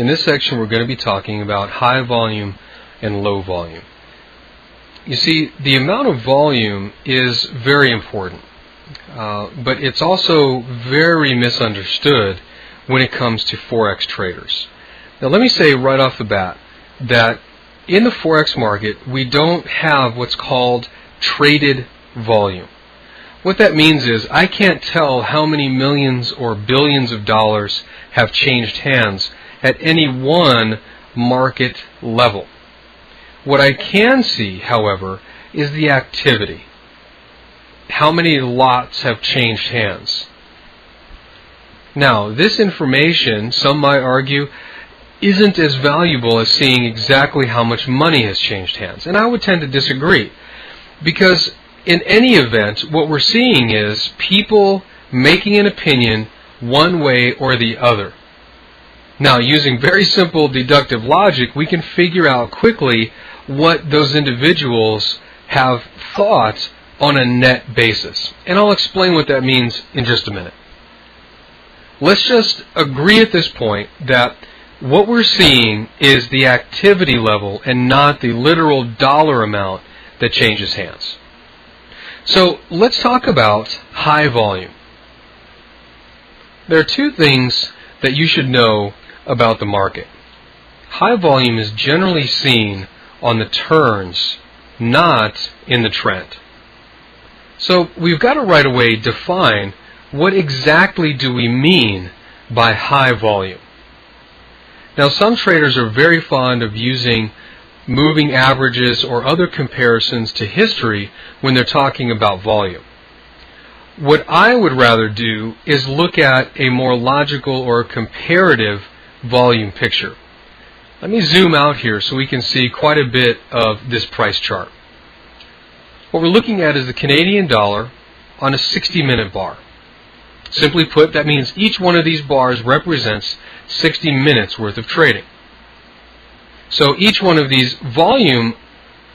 In this section we're going to be talking about high volume and low volume. You see, the amount of volume is very important, but it's also very misunderstood when it comes to Forex traders. Now let me say right off the bat that in the Forex market we don't have what's called traded volume. What that means is I can't tell how many millions or billions of dollars have changed hands at any one market level. What I can see, however, is the activity. How many lots have changed hands? Now, this information, some might argue, isn't as valuable as seeing exactly how much money has changed hands. And I would tend to disagree, because in any event, what we're seeing is people making an opinion one way or the other. Now, using very simple deductive logic, we can figure out quickly what those individuals have thought on a net basis. And I'll explain what that means in just a minute. Let's just agree at this point that what we're seeing is the activity level and not the literal dollar amount that changes hands. So let's talk about high volume. There are two things that you should know about the market. High volume is generally seen on the turns, not in the trend. So we've got to right away define what exactly do we mean by high volume. Now, some traders are very fond of using moving averages or other comparisons to history when they're talking about volume. What I would rather do is look at a more logical or comparative volume picture. Let me zoom out here so we can see quite a bit of this price chart. What we're looking at is the Canadian dollar on a 60-minute bar. Simply put, that means each one of these bars represents 60 minutes worth of trading. So each one of these volume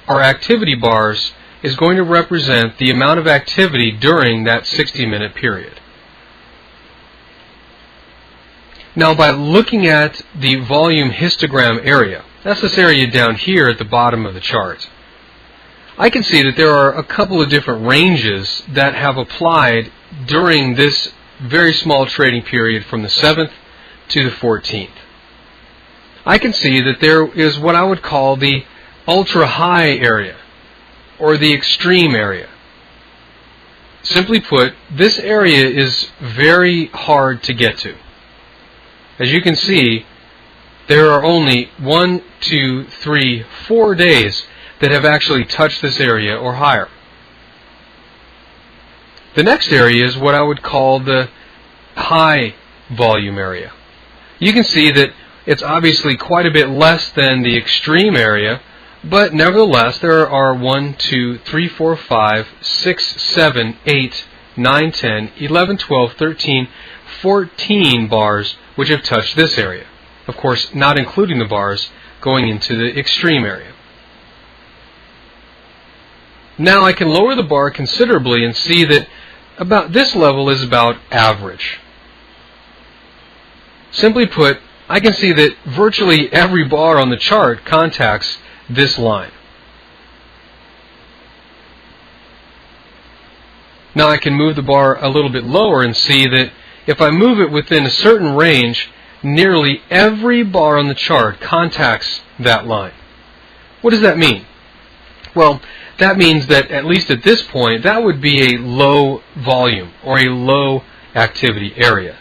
or activity bars is going to represent the amount of activity during that 60-minute period. Now, by looking at the volume histogram area, that's this area down here at the bottom of the chart, I can see that there are a couple of different ranges that have applied during this very small trading period from the 7th to the 14th. I can see that there is what I would call the ultra-high area or the extreme area. Simply put, this area is very hard to get to. As you can see, there are only 1, 2, 3, 4 days that have actually touched this area or higher. The next area is what I would call the high volume area. You can see that it's obviously quite a bit less than the extreme area, but nevertheless there are 1, 2, 3, 4, 5, 6, 7, 8, 9, 10, 11, 12, 13, 14 bars which have touched this area. Of course, not including the bars going into the extreme area. Now I can lower the bar considerably and see that about this level is about average. Simply put, I can see that virtually every bar on the chart contacts this line. Now I can move the bar a little bit lower and see that if I move it within a certain range, nearly every bar on the chart contacts that line. What does that mean? Well, that means that at least at this point, that would be a low volume or a low activity area.